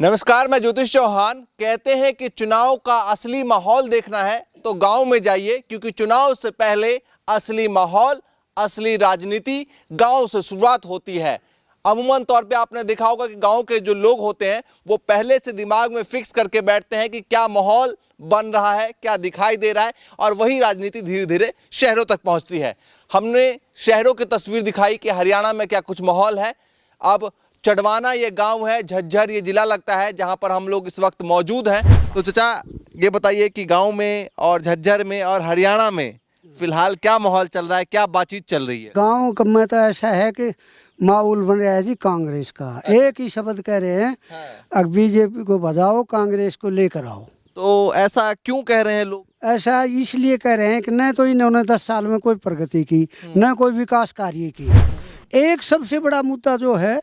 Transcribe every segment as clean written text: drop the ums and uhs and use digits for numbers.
नमस्कार, मैं ज्योतिष चौहान। कहते हैं कि चुनाव का असली माहौल देखना है तो गांव में जाइए, क्योंकि चुनाव से पहले असली माहौल, असली राजनीति गांव से शुरुआत होती है। अमूमन तौर पे आपने देखा होगा कि गांव के जो लोग होते हैं वो पहले से दिमाग में फिक्स करके बैठते हैं कि क्या माहौल बन रहा है, क्या दिखाई दे रहा है, और वही राजनीति धीरे धीरे शहरों तक पहुंचती है। हमने शहरों की तस्वीर दिखाई कि हरियाणा में क्या कुछ माहौल है। अब चडवाना ये गांव है, झज्जर ये जिला लगता है जहां पर हम लोग इस वक्त मौजूद हैं। तो चाचा ये बताइए कि गांव में और झज्जर में और हरियाणा में फिलहाल क्या माहौल चल रहा है, क्या बातचीत चल रही है? गांव में तो ऐसा है कि माहौल बन रहा है जी कांग्रेस का। एक ही शब्द कह रहे हैं, अब बीजेपी को भजाओ, कांग्रेस को लेकर आओ। तो ऐसा क्यों कह रहे हैं लोग? ऐसा इसलिए कह रहे हैं कि न तो इन्होंने 10 साल में कोई प्रगति की, न कोई विकास कार्य की। एक सबसे बड़ा मुद्दा जो है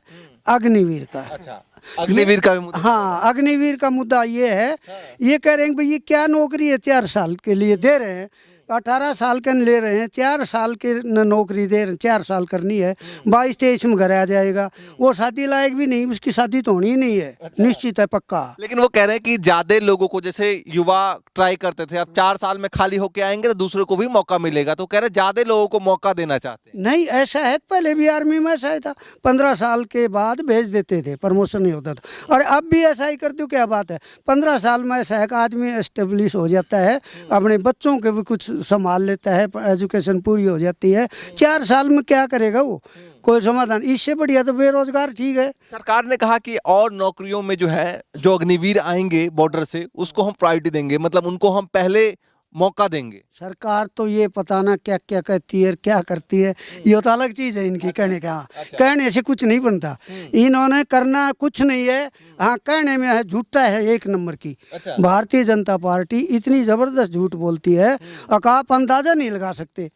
अग्निवीर का। अच्छा, अग्निवीर का भी मुद्दा? हाँ, अग्निवीर का मुद्दा ये है। ये कह रहे हैं भाई ये क्या नौकरी है, 4 साल के लिए दे रहे हैं, 18 साल के ले रहे हैं, 4 साल के नौकरी दे रहे हैं, 4 साल करनी है, 22-23 में घर आ जाएगा। वो शादी लायक भी नहीं, उसकी शादी तो होनी ही नहीं है। अच्छा। निश्चित है, पक्का। लेकिन वो कह रहे हैं कि ज्यादा लोगों को, जैसे युवा ट्राई करते थे, अब 4 साल में खाली होके आएंगे तो दूसरों को भी मौका मिलेगा। तो कह रहे ज्यादा लोगों को मौका देना चाहते हैं। नहीं, ऐसा है, पहले भी आर्मी में ऐसा ही था, 15 साल के बाद भेज देते थे, प्रमोशन नहीं होता था। और अब भी ऐसा ही कर दो, क्या बात है। 15 साल में ऐसा है कि आदमी एस्टेब्लिश हो जाता है, अपने बच्चों के भी कुछ संभाल लेता है, एजुकेशन पूरी हो जाती है। 4 साल में क्या करेगा वो, कोई समाधान। इससे बढ़िया तो बेरोजगार ठीक है। सरकार ने कहा कि और नौकरियों में जो है, जो अग्निवीर आएंगे बॉर्डर से, उसको हम प्रायोरिटी देंगे, मतलब उनको हम पहले मौका देंगे। सरकार तो ये पता ना क्या क्या कहती है, क्या करती है, ये तो अलग चीज है इनकी। कहने का कहने से कुछ नहीं बनता, इन्होंने करना कुछ नहीं है। हाँ, कहने में है, झूठा है एक नंबर की। भारतीय जनता पार्टी इतनी जबरदस्त झूठ बोलती है और आप अंदाजा नहीं लगा सकते।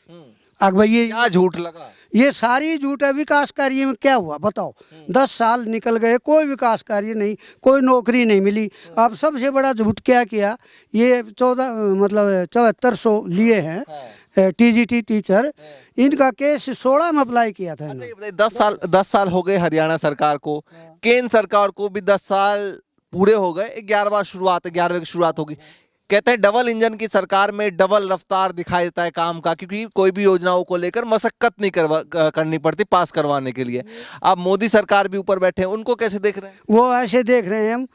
अब भाई ये क्या झूठ लगा? ये सारी झूठ है। विकास कार्य में क्या हुआ बताओ? 10 साल निकल गए, कोई विकास कार्य नहीं, कोई नौकरी नहीं मिली। अब सबसे बड़ा झूठ क्या किया, ये 7400 लिए हैं टीजीटी टीचर, इनका केस 16 में अप्लाई किया था। अच्छा, 10 साल हो गए हरियाणा सरकार को, केंद्र सरकार को भी 10 साल पूरे हो गए। 11वें की शुरुआत होगी। कहते हैं डबल इंजन की सरकार में डबल रफ्तार दिखाई देता है काम का, क्योंकि कोई भी योजनाओं को लेकर मशक्कत नहीं करनी पड़ती पास करवाने के लिए। अब मोदी सरकार भी ऊपर बैठे हैं, उनको कैसे देख रहे हैं? वो ऐसे देख रहे हैं, हम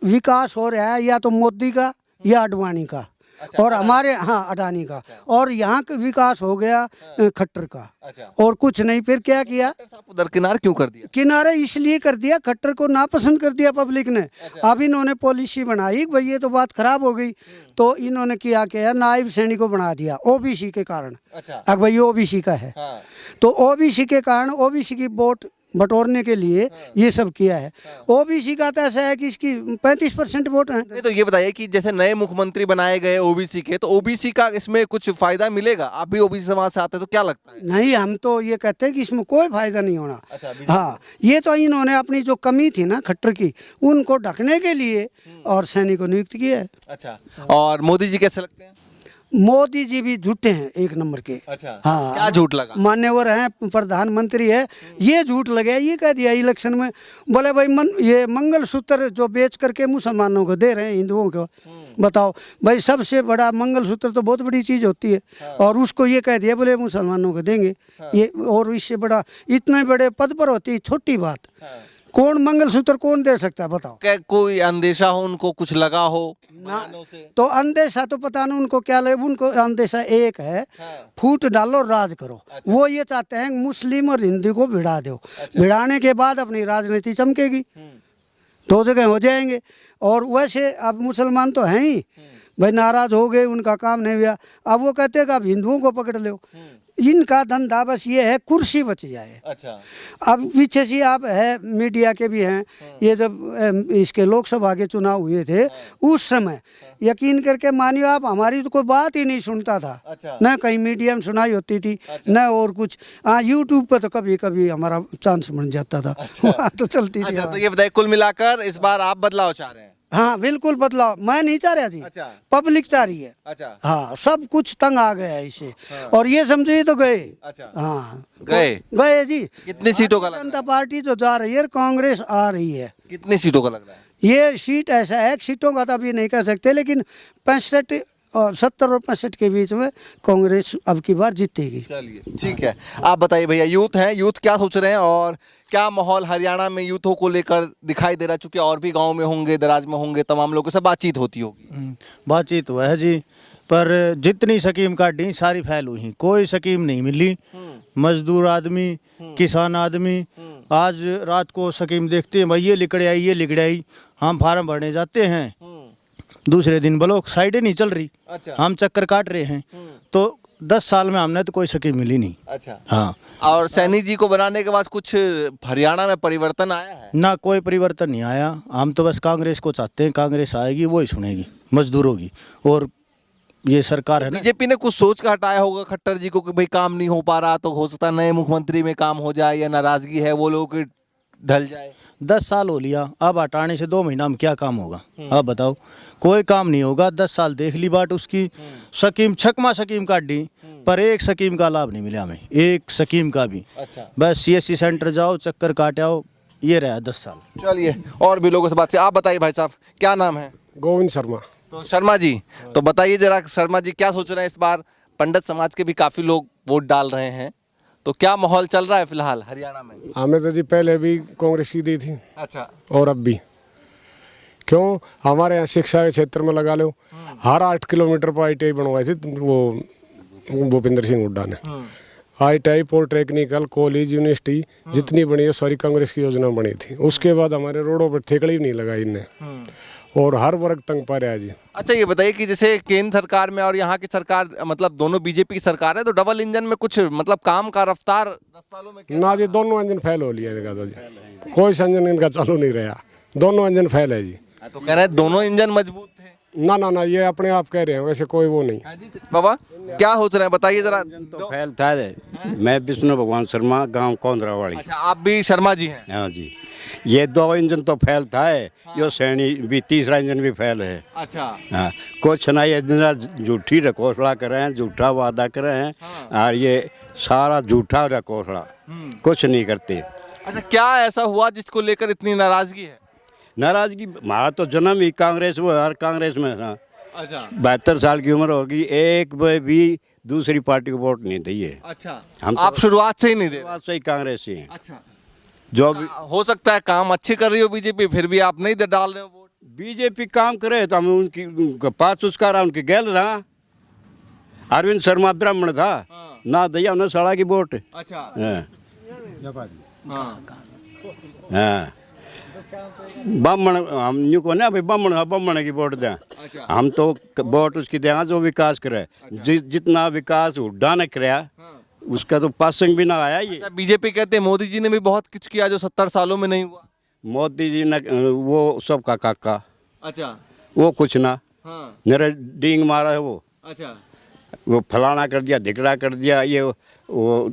विकास हो रहा है या तो मोदी का या अडवाणी का। अच्छा, और हमारे अडानी का। अच्छा। और यहाँ का विकास हो गया खट्टर का। अच्छा। और कुछ नहीं। फिर क्या किया, दरकिनार क्यों कर दिया? किनारे इसलिए कर दिया, खट्टर को नापसंद कर दिया पब्लिक ने। अच्छा। अब इन्होंने पॉलिसी बनाई, भाई ये तो बात खराब हो गई, तो इन्होंने क्या नायब सैनिक को बना दिया ओबीसी के कारण। अच्छा। अब भाई ओबीसी का है। हाँ। तो ओबीसी के कारण ओबीसी की वोट बटोरने के लिए ये सब किया है। ओबीसी का तो ऐसा है कि इसकी 35% वोट है। तो ये बताइए कि जैसे नए मुख्यमंत्री बनाए गए ओबीसी के, तो ओबीसी का इसमें कुछ फायदा मिलेगा? आप भी ओबीसी समाज से आते हैं, तो क्या लगता है? नहीं, हम तो ये कहते हैं कि इसमें कोई फायदा नहीं होना। अच्छा, हाँ, ये तो इन्होंने अपनी जो कमी थी ना खट्टर की, उनको ढकने के लिए और सैनिक को नियुक्त किया है। अच्छा, और मोदी जी कैसे लगते हैं? मोदी जी भी झूठे हैं एक नंबर के। अच्छा, हाँ। क्या झूठ लगा? मान्यवर हैं, प्रधानमंत्री है, ये झूठ लगे। ये कह दिया इलेक्शन में, बोले भाई ये मंगलसूत्र जो बेच करके मुसलमानों को दे रहे हैं, हिंदुओं को। बताओ भाई, सबसे बड़ा मंगलसूत्र तो बहुत बड़ी चीज होती है। हाँ। और उसको ये कह दिया बोले मुसलमानों को देंगे। हाँ। ये और इससे बड़ा, इतने बड़े पद पर होती है छोटी बात। हाँ। कौन मंगलसूत्र कौन दे सकता है बताओ? क्या कोई अंदेशा हो, उनको कुछ लगा हो ना? तो अंदेशा तो पता नहीं उनको क्या लगे। उनको अंदेशा एक है, हाँ। फूट डालो, राज करो। अच्छा। वो ये चाहते हैं मुस्लिम और हिंदू को भिड़ा दो। अच्छा। भिड़ाने के बाद अपनी राजनीति चमकेगी, 2 जगह हो जाएंगे। और वैसे अब मुसलमान तो हैं ही, भाई नाराज हो गए, उनका काम नहीं हुआ। अब वो कहते हैं कि अब हिंदुओं को पकड़ लो। इनका धंधा बस ये है कुर्सी बच जाए। अच्छा। अब पीछे से आप है, मीडिया के भी हैं। हाँ। ये जब इसके लोकसभा के चुनाव हुए थे, हाँ। उस समय हाँ। यकीन करके मानिए आप, हमारी तो कोई बात ही नहीं सुनता था। अच्छा। न कहीं मीडिया में सुनाई होती थी। अच्छा। न और कुछ। हाँ, यूट्यूब पर तो कभी कभी हमारा चांस बन जाता था। अच्छा। तो चलती थी। अच्छा, तो ये बताइए, कुल मिलाकर इस बार आप बदलाव चाह रहे हैं? हाँ, बिल्कुल बदलाव मैं नहीं चाह रहा जी। अच्छा। पब्लिक चाह रही है। अच्छा। हाँ, सब कुछ तंग आ गया है इससे। हाँ। और ये समझिए तो गए। अच्छा। हाँ, गए जी। कितनी सीटों का लग रहा है? जनता पार्टी जो जा रही है, कांग्रेस आ रही है। कितनी सीटों का लग रहा है? ये सीट ऐसा है, सीटों का तो अभी नहीं कर सकते, लेकिन 65 और 70 और 65 के बीच में कांग्रेस अब की बार जीतेगी। चलिए ठीक है, आप बताइए भैया, यूथ हैं, यूथ क्या सोच रहे हैं और क्या माहौल हरियाणा में यूथों को लेकर दिखाई दे रहा है? चूंकि और भी गांव में होंगे, दराज में होंगे, तमाम लोगों से बातचीत होती होगी। बातचीत हुआ है जी, पर जितनी स्कीम काटी सारी फैल हुई, कोई स्कीम नहीं मिली। मजदूर आदमी, किसान आदमी आज रात को स्कीम देखते हैं, भाई ये लिखड़े आई, ये लिखड़े आई, हम फार्म भरने जाते हैं, दूसरे दिन ब्लॉक साइडें नहीं चल रही, अच्छा। हम चक्कर काट रहे हैं। तो 10 साल में हमने तो कोई स्कीम मिली नहीं। अच्छा। हाँ, और सैनी जी को बनाने के बाद कुछ हरियाणा में परिवर्तन आया है? ना कोई परिवर्तन नहीं आया। हम तो बस कांग्रेस को चाहते हैं, कांग्रेस आएगी वही सुनेगी मजदूरों की। और ये सरकार है ना, बीजेपी ने कुछ सोच कर हटाया होगा खट्टर जी को कि भाई काम नहीं हो पा रहा, तो हो सकता है नए मुख्यमंत्री में काम हो जाए, या नाराजगी है वो लोग ढल जाए। 10 साल हो लिया, अब हटाने से 2 महीना में क्या काम होगा? आप बताओ, कोई काम नहीं होगा। 10 साल देख ली बात उसकी, स्कीम छकमा स्कीम काट दी, पर एक स्कीम का लाभ नहीं मिला हमें, एक स्कीम का भी। अच्छा। बस CSC सेंटर जाओ, चक्कर काट आओ, ये रहा 10 साल। चलिए और भी लोगों से बात से, आप बताइए भाई साहब, क्या नाम है? गोविंद शर्मा। तो शर्मा जी, तो बताइए जरा, शर्मा जी क्या सोच रहे हैं इस बार? पंडित समाज के भी काफी लोग वोट डाल रहे हैं, तो क्या माहौल चल रहा है फिलहाल हरियाणा में? हमें तो जी पहले भी कांग्रेस की दी थी। अच्छा। और अब भी, क्यों हमारे यहाँ शिक्षा के क्षेत्र में लगा लो, हर 8 किलोमीटर पर ITI बनवाई थी वो भूपेंद्र सिंह हुड्डा ने। ITI पॉलिटेक्निकल कॉलेज यूनिवर्सिटी जितनी बनी है सारी कांग्रेस की योजना बनी थी। उसके बाद हमारे रोडों पर थेकड़ी भी नहीं लगाई इनने, और हर वर्ग तंग पा रहा है जी। अच्छा, ये बताइए कि जैसे केंद्र सरकार में और यहाँ की सरकार, मतलब दोनों बीजेपी की सरकार है, तो डबल इंजन में कुछ मतलब काम का रफ्तार 10 सालों में ना जी, दोनों इंजन फेल हो लिया इनका तो जी, कोई इंजन इनका चालू नहीं रहा, दोनों इंजन फेल है जी। तो कह रहे हैं दोनों इंजन मजबूत थे। ना ना ना, ये अपने आप कह रहे हैं, वैसे कोई वो नहीं। बाबा क्या सोच रहे हैं, बताइए जरा। तो फैल था मैं विष्णु भगवान शर्मा, गांव कौंदरावाड़ी। अच्छा, आप भी शर्मा जी हैं? हाँ जी, ये 2 इंजन तो फैल था है, यो सैनी भी, तीसरा इंजन भी फैल है। अच्छा। हाँ, कुछ ना, ये झूठी रखोसला कर रहे हैं, झूठा वादा कर रहे हैं, और ये सारा झूठा रखोसला, कुछ नहीं करते। अच्छा, क्या ऐसा हुआ जिसको लेकर इतनी नाराजगी है? नाराजगी, हमारा तो जन्म ही कांग्रेस में, हर कांग्रेस में था। अच्छा। 72 साल की उम्र होगी, एक भी दूसरी पार्टी को वोट नहीं दी है। अच्छा, हम आप शुरुआत से ही नहीं दे रहे? शुरुआत से ही कांग्रेस ही हैं। अच्छा। जो भी हो सकता है काम अच्छे कर रही हो बीजेपी, फिर भी आप नहीं डाल रहे हो वोट? बीजेपी काम करे तो हम उनकी पास उसका रहा, उनकी गैल रहा। अरविंद शर्मा ब्राह्मण था, ना दिया उन्हें सड़ा की वोट। अच्छा। हाँ, ब्राह्मण हम यूँ को ना भाई, ब्राह्मण की वोट दें। हम तो वोट उसकी दें जो विकास करे। जितना विकास हुड्डा ने कराया, उसका तो पासिंग भी ना आया। ये बीजेपी कहते हैं मोदी जी ने भी बहुत कुछ किया जो 70 सालों में नहीं हुआ। मोदी जी ने वो सबका काका। अच्छा। वो कुछ ना, हाँ। मेरा डींग मारा है वो। अच्छा। वो फलाना कर दिया, धिकड़ा कर दिया, ये वो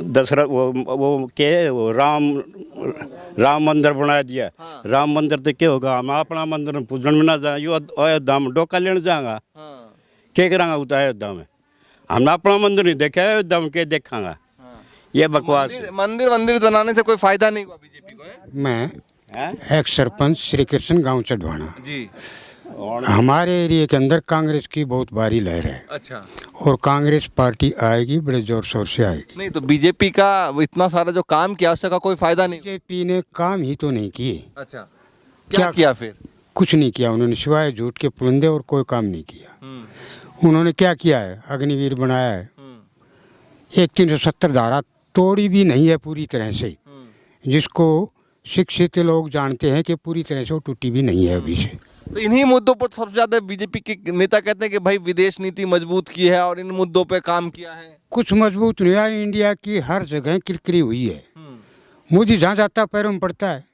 दशरथ वो के वो राम मंदिर बना दिया। हाँ। राम मंदिर तो क्या होगा, हम अपना मंदिर पूजन में ना जाए, यो अयोध्या में डोका लेने जाएगा। हाँ। क्या करांगा उतना अयोध्या में? हमने अपना मंदिर नहीं देखा है, अयोध्या में क्या देखांगा? हाँ। ये बकवास है। मंदिर बनाने से कोई फायदा नहीं हुआ बीजेपी को, है? मैं एक सरपंच श्री कृष्ण गांव चढ़वाना जी। हमारे एरिया के अंदर कांग्रेस की बहुत भारी लहर है। अच्छा। और कांग्रेस पार्टी आएगी, बड़े जोर शोर से आएगी। नहीं तो बीजेपी का इतना सारा जो काम किया उसका कोई फायदा नहीं। बीजेपी ने काम ही तो नहीं किए। अच्छा, क्या किया फिर? कुछ नहीं किया उन्होंने, सिवाय झूठ के पुलंदे, और कोई काम नहीं किया। उन्होंने क्या किया है? अग्निवीर बनाया है, एक 370 धारा तोड़ी भी नहीं है पूरी तरह से, जिसको शिक्षित लोग जानते हैं कि पूरी तरह से वो टूटी भी नहीं है अभी से। तो इन्हीं मुद्दों पर सबसे ज्यादा बीजेपी के नेता कहते हैं कि भाई विदेश नीति मजबूत की है और इन मुद्दों पे काम किया है। कुछ मजबूत नहीं है, इंडिया की हर जगह किरकिरी हुई है। मोदी जहाँ जाता है पैरों में पड़ता है,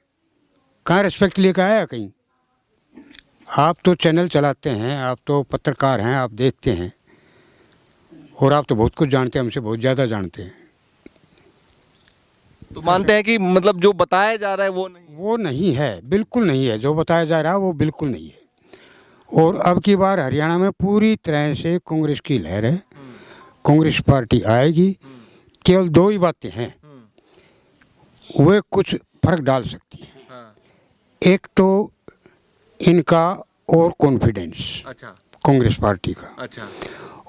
कहाँ रिस्पेक्ट लेकर आया कहीं? आप तो चैनल चलाते हैं, आप तो पत्रकार हैं, आप देखते हैं, और आप तो बहुत कुछ जानते हैं, हमसे बहुत ज़्यादा जानते हैं। तो मानते हैं कि मतलब जो बताया जा रहा है वो नहीं है, बिल्कुल नहीं है। जो बताया जा रहा है वो बिल्कुल नहीं है। और अब की बार हरियाणा में पूरी तरह से कांग्रेस की लहर है, कांग्रेस पार्टी आएगी। केवल 2 ही बातें हैं, वे कुछ फर्क डाल सकती हैं। एक तो इनका और कॉन्फिडेंस अच्छा कांग्रेस पार्टी का, अच्छा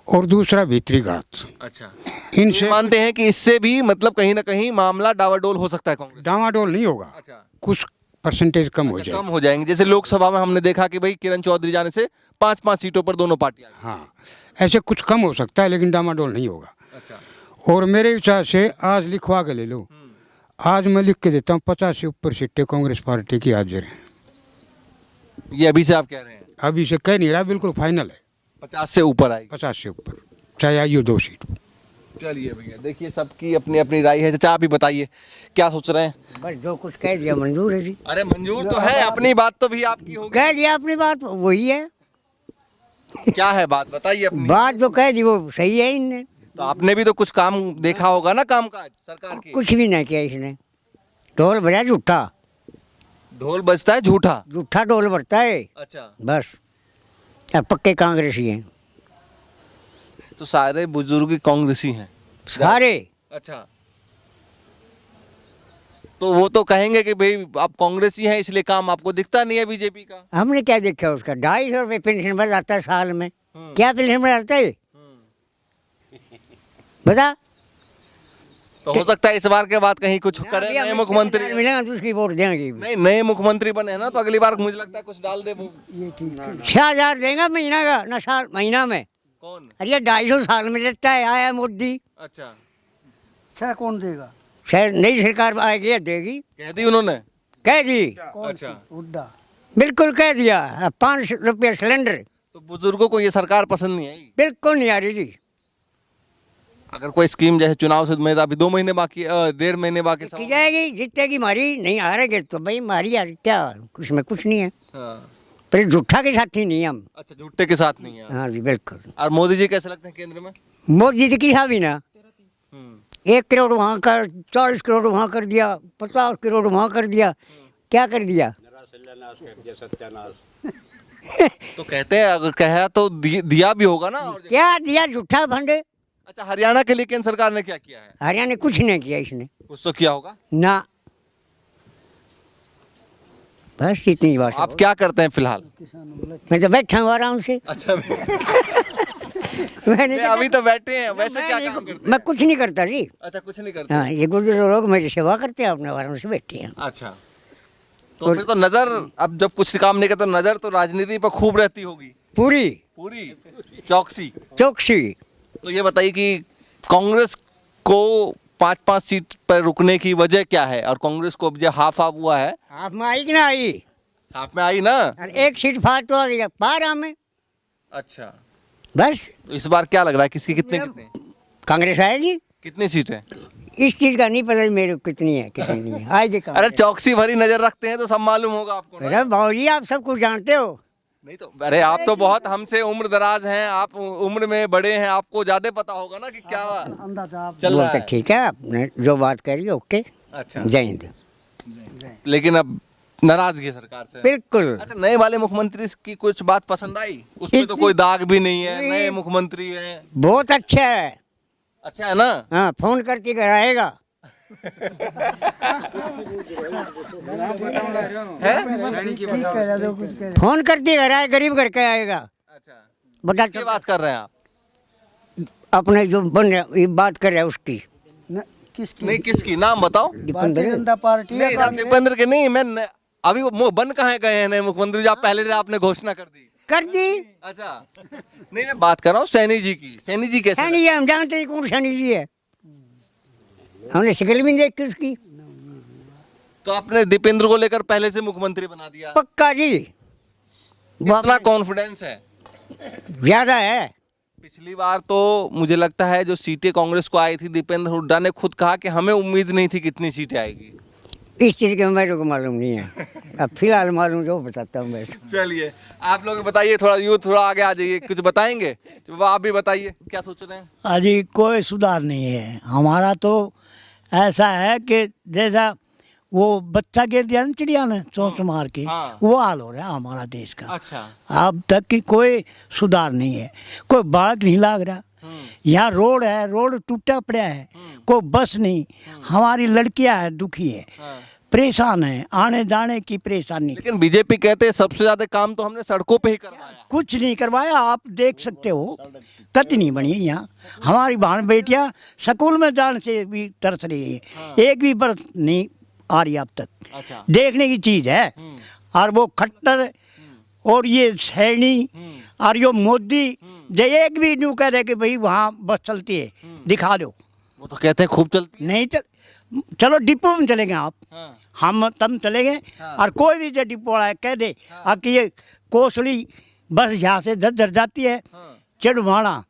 और दूसरा भीतरी घात। अच्छा इनसे मानते हैं कि इससे भी मतलब कहीं ना कहीं मामला डावाडोल हो सकता है कांग्रेस। डामाडोल नहीं होगा, अच्छा कुछ परसेंटेज कम हो अच्छा, जाएगा। कम हो जाएंगे। जैसे लोकसभा में हमने देखा कि भाई किरण चौधरी जाने से 5-5 सीटों पर दोनों पार्टियां। हाँ, ऐसे कुछ कम हो सकता है, लेकिन डामाडोल नहीं होगा। अच्छा और मेरे हिसाब से आज लिखवा के ले लो, आज मैं लिख के देता हूँ 50 से ऊपर सीटें कांग्रेस पार्टी की हाजिर हैं। ये अभी से आप कह रहे हैं अभी से कह नहीं रहा, बिल्कुल फाइनल है 50 से ऊपर आएगी। 50 से ऊपर, चाहे आइए 2 सीट। चलिए भैया, देखिए सबकी अपनी अपनी राय है। चाचा आप भी बताइए क्या सोच रहे हैं? बस जो कुछ कह दिया मंजूर है जी। अरे मंजूर तो है, अपनी बात तो भी आपकी होगी। कह दिया अपनी बात, वही है। क्या है बात, बताइए अपनी। बात जो कह दी वो सही है। इनने तो आपने भी तो कुछ काम देखा होगा ना, काम काज सरकार की। कुछ भी नहीं किया इसने। ढोल बजा झूठा, ढोल बजता है झूठा। झूठा ढोल बजता है अच्छा, बस। अब पक्के कांग्रेसी हैं तो सारे बुजुर्ग कांग्रेसी हैं सारे। अच्छा, तो वो तो कहेंगे कि भाई आप कांग्रेसी हैं इसलिए काम आपको दिखता नहीं है बीजेपी का। हमने क्या देखा उसका? 250 रुपये पेंशन बढ़ जाता है साल में। क्या पेंशन बढ़ जाता है बता? तो हो सकता है इस बार के बाद कहीं कुछ करे अभी नए हमें मुख्यमंत्री। 10,000 मिलेगा तो उसकी वोट देंगे। नहीं, नए मुख्यमंत्री बने हैं ना, तो अगली बार मुझे लगता है कुछ डाल दे वो। 6,000 देगा महीना का, ना साल महीना में। कौन? अरे 250 साल में देता है। आया मोदी, अच्छा, 6 कौन देगा? शायद नई सरकार आएगी या देगी। कह दी उन्होंने। कह दी, अच्छा, हुड्डा। बिल्कुल कह दिया। 5 रुपये सिलेंडर। तो बुजुर्गों को ये सरकार पसंद नहीं आई। बिल्कुल नहीं आ रही जी। अगर कोई स्कीम जैसे चुनाव से में अभी 2 महीने बाकी, 1.5 महीने बाकी की जाएगी, जीतेगी मारी, नहीं हारेगी तो भाई मारी यार, क्या उसमें कुछ नहीं है। हाँ। पर झूठा के साथ ही नहीं हम। अच्छा, झूठे के साथ नहीं है। हाँ जी बिल्कुल। और मोदी जी कैसे लगते हैं केंद्र में? मोदी जी की था भी ना, 1 करोड़ वहाँ कर, 40 करोड़ वहाँ कर दिया, 50 करोड़ वहाँ कर दिया। क्या कर दिया? तो कहते हैं अगर कहा तो दिया भी होगा ना। और क्या दिया? झूठा फंड। अच्छा, हरियाणा के लिए केंद्र सरकार ने क्या किया है? हरियाणा ने कुछ नहीं किया इसने कुछ तो किया होगा ना। बस इतनी बात। आप क्या करते हैं फिलहाल? मैं तो बैठा हूँ आराम से। अच्छा, मैंने अभी तो बैठे हैं, वैसे मैं क्या नहीं- काम करते मैं कुछ नहीं करता जी। हैं? अच्छा, कुछ नहीं करते। हाँ, ये गुजर लोग मेरी सेवा करते हैं, अपने आराम से बैठे हैं। अच्छा, तो फिर तो नजर, अब जब कुछ काम नहीं करता नजर तो राजनीति पर खूब रहती होगी। पूरी पूरी चौकसी। चौकसी। तो ये बताइए कि कांग्रेस को 5-5 सीट पर रुकने की वजह क्या है? और कांग्रेस को जो हाफ हुआ है, हाफ में आई कि ना आई? हाफ में आई ना। और 1 सीट फाट तो आ गई, पार हमें। अच्छा, बस तो इस बार क्या लग रहा है, किसकी कितने कितने कांग्रेस आएगी। कितनी सीटें? इस चीज का नहीं पता मेरे को कितनी है कितनी नहीं है। आएगी अरे कांग्रेस। चौकसी भरी नजर रखते हैं तो सब मालूम होगा आपको ना? अरे भाजी आप सब कुछ जानते हो। नहीं तो अरे आप तो बहुत हमसे उम्र दराज हैं, आप उम्र में बड़े हैं, आपको ज्यादा पता होगा ना कि क्या अंदाजा आप चल वो रहा तो है। ठीक है, आपने जो बात करी ओके। अच्छा, जय हिंद। लेकिन अब नाराजगी है सरकार से। बिल्कुल। अच्छा, नए वाले मुख्यमंत्री की कुछ बात पसंद आई? उसमें तो कोई दाग भी नहीं है, नए मुख्यमंत्री हैं। बहुत अच्छा है। अच्छा है ना? हाँ, फोन करके घर आएगा। फोन करके घर आए, गरीब घर के आएगा। अच्छा, बड़ा क्या बात कर रहे हैं आप? अपने जो बन रहे ये बात कर रहे हैं उसकी। किसकी? नहीं, किसकी नाम बताओ? भारतीय जनता पार्टी या नहीं, कांग्रेस? दीपेंद्र के नहीं, मैं अभी वो बन कहाँ गए हैं नए मुख्यमंत्री जो आप पहले से आपने घोषणा कर दी? कर दी। अच्छा, नहीं मैं बात कर रहा हूँ सैनी जी की। सैनी जी कैसे? सैनी जी हम जानते हैं कौन सैनी जी है, हमने शक्ल भी नहीं देखी उसकी। तो आपने दीपेंद्र को लेकर पहले से मुख्यमंत्री बना दिया। पक्का जी, वो कितना कॉन्फिडेंस है? ज्यादा है। पिछली बार तो मुझे लगता है जो सीटें कांग्रेस को आई थी, दीपेंद्र हुड्डा ने खुद कहा कि हमें उम्मीद नहीं थी कितनी सीटें आएगी। इस चीज के मेरे को मालूम नहीं है, अब फिलहाल मालूम जो बताता हूँ मैं। चलिए आप लोग बताइए, थोड़ा यूथ थोड़ा आगे आ जाइए, कुछ बताएंगे? आप भी बताइए क्या सोच रहे हैं? अजी कोई सुधार नहीं है हमारा। तो ऐसा है कि जैसा वो बच्चा गिर दिया ना चिड़िया ने चोंच मार के, हाँ। वो हाल हो रहा है हमारा देश का। अच्छा, अब तक की कोई सुधार नहीं है, कोई बाग नहीं लाग रहा। यहाँ रोड है, रोड टूटा पड़ा है, कोई बस नहीं। हमारी लड़कियां है दुखी है, परेशान हैं, आने जाने की परेशानी। लेकिन बीजेपी कहते हैं सबसे ज्यादा काम तो हमने सड़कों पे ही करवाया। कुछ नहीं करवाया, आप देख सकते हो, कति नहीं बनी है यहाँ। हमारी बहन बेटियाँ स्कूल में जाने से भी तरस रही है, एक भी बरस नहीं आ रही अब तक। अच्छा। देखने की चीज़ है। और वो खट्टर और ये सैनी और ये मोदी जो एक भी न्यू कह रहे कि भाई वहाँ बस चलती है, दिखा दो। वो तो कहते हैं खूब चलती नहीं चलो डिपो में चलेंगे आप, हम तब चलेंगे। और कोई भी जो डिपो वाला है कह दे कि ये कोसली बस यहाँ से झज्जर जाती है, चिड़वाड़ा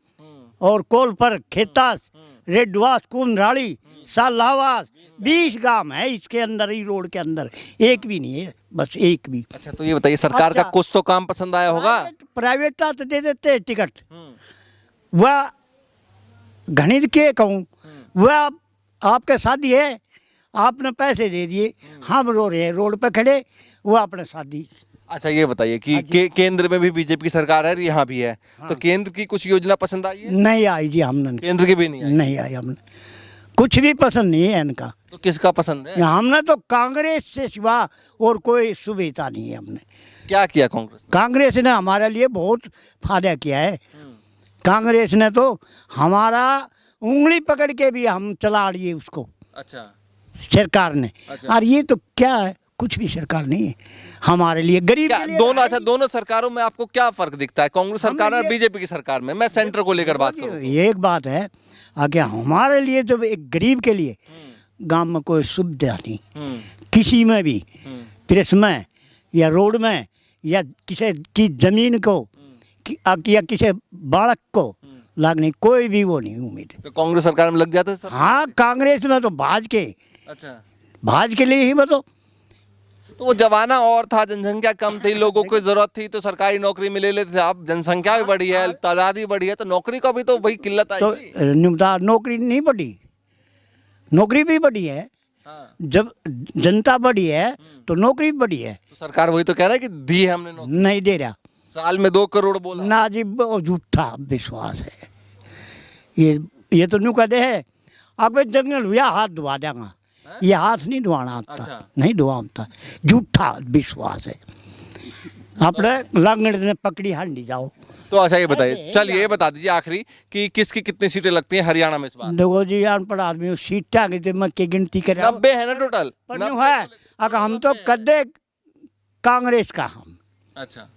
और कोल पर खेतास, रेडवास, कुंडराड़ी, सालावास, 20 गांव है इसके अंदर ही, रोड के अंदर एक भी नहीं है, बस एक भी। अच्छा, तो ये बताइए सरकार का अच्छा। कुछ तो काम पसंद आया होगा। प्राइवेट तो दे देते हैं टिकट, वह गणित के कहूँ, वह आपके शादी है, आपने पैसे दे दिए, हम रो रहे हैं रोड पे खड़े, वो अपने शादी। अच्छा, ये बताइए कि केंद्र में भी बीजेपी की सरकार है, यहाँ भी है, तो केंद्र की कुछ योजना पसंद आई है? नहीं आई जी, हमने केंद्र की भी नहीं आई। नहीं आई, हमने कुछ भी पसंद नहीं है इनका। तो किसका पसंद है? हमने तो कांग्रेस से सिवा और कोई सुविधा नहीं है। हमने क्या किया कांग्रेस ने? कांग्रेस ने हमारे लिए बहुत फायदा किया है। कांग्रेस ने तो हमारा उंगली पकड़ के भी हम चला लिए उसको, अच्छा। सरकार ने। अच्छा। और ये तो क्या है, कुछ भी सरकार नहीं है हमारे लिए, गरीब क्या के लिए दोनों, है अच्छा ही। दोनों सरकारों में आपको क्या फर्क दिखता है, कांग्रेस सरकार और बीजेपी की सरकार में? मैं सेंटर को लेकर बात करूं। ये एक बात है, आगे हमारे लिए जब एक गरीब के लिए गांव में कोई सुविधा नहीं, किसी में भी, प्रेस में या रोड में या किसी की जमीन को या किसी बालक को लागने कोई भी वो नहीं उम्मीद है। तो कांग्रेस सरकार में लग जाते सर? हाँ, कांग्रेस में तो भाज के, अच्छा। भाज के लिए ही बताओ। तो वो जमाना और था, जनसंख्या कम थी, लोगों को जरूरत थी तो सरकारी नौकरी मिले लेते थे। अब जनसंख्या भी बढ़ी है, तादाद भी बढ़ी है, तो नौकरी का भी तो वही किल्लत तो आएगी। नौकरी नहीं बढ़ी, नौकरी भी बढ़ी है। हाँ। जब जनता बढ़ी है तो नौकरी भी बढ़ी है। तो सरकार वही तो कह रहा है कि दी है हमने नौकरी, नहीं दे रहा साल में 2 करोड़ बोला। ना जी, वो झूठा विश्वास है। ये तो न्यू कहते हैं अगर जंगल हुआ हाथ धुआ देगा, ये हाथ नहीं धुआना आता। अच्छा। नहीं धुआता, झूठा विश्वास है। अपने लांगड़ ने पकड़ी हांडी जाओ। तो अच्छा, ये बताइए, चलिए ये बता दीजिए आखिरी कि किसकी कितनी सीटें लगती हैं हरियाणा में इस बार? देखो जी, अनपढ़ आदमी सीट आ गई थी, मैं की गिनती कर 90 है ना टोटल? पर न्यू है, अगर हम तो कदे कांग्रेस का, हम अच्छा।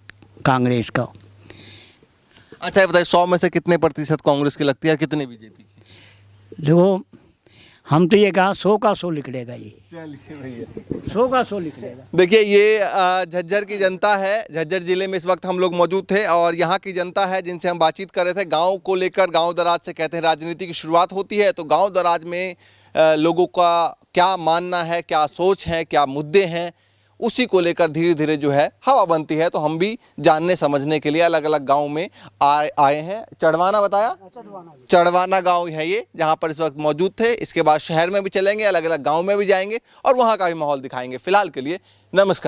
कांग्रेस का। अच्छा, ये बताइए 100 में से कितने प्रतिशत कांग्रेस की लगती है, कितने बीजेपी की? देखो, हम तो ये कहा 100 का 100 लिख देगा, ये चलिए भैया, 100 का 100 लिख देगा। देखिए ये झज्जर की जनता है। झज्जर जिले में इस वक्त हम लोग मौजूद थे और यहाँ की जनता है जिनसे हम बातचीत कर रहे थे। गांव को लेकर, गांव दराज से कहते हैं राजनीति की शुरुआत होती है, तो गांव दराज में लोगों का क्या मानना है, क्या सोच है, क्या मुद्दे हैं, उसी को लेकर धीरे धीरे जो है हवा बनती है। तो हम भी जानने समझने के लिए अलग अलग गाँव में आए हैं। चढ़वाना बताया, चढ़वाना गांव है ये, जहां पर इस वक्त मौजूद थे। इसके बाद शहर में भी चलेंगे, अलग अलग गांव में भी जाएंगे और वहां का भी माहौल दिखाएंगे। फिलहाल के लिए नमस्कार।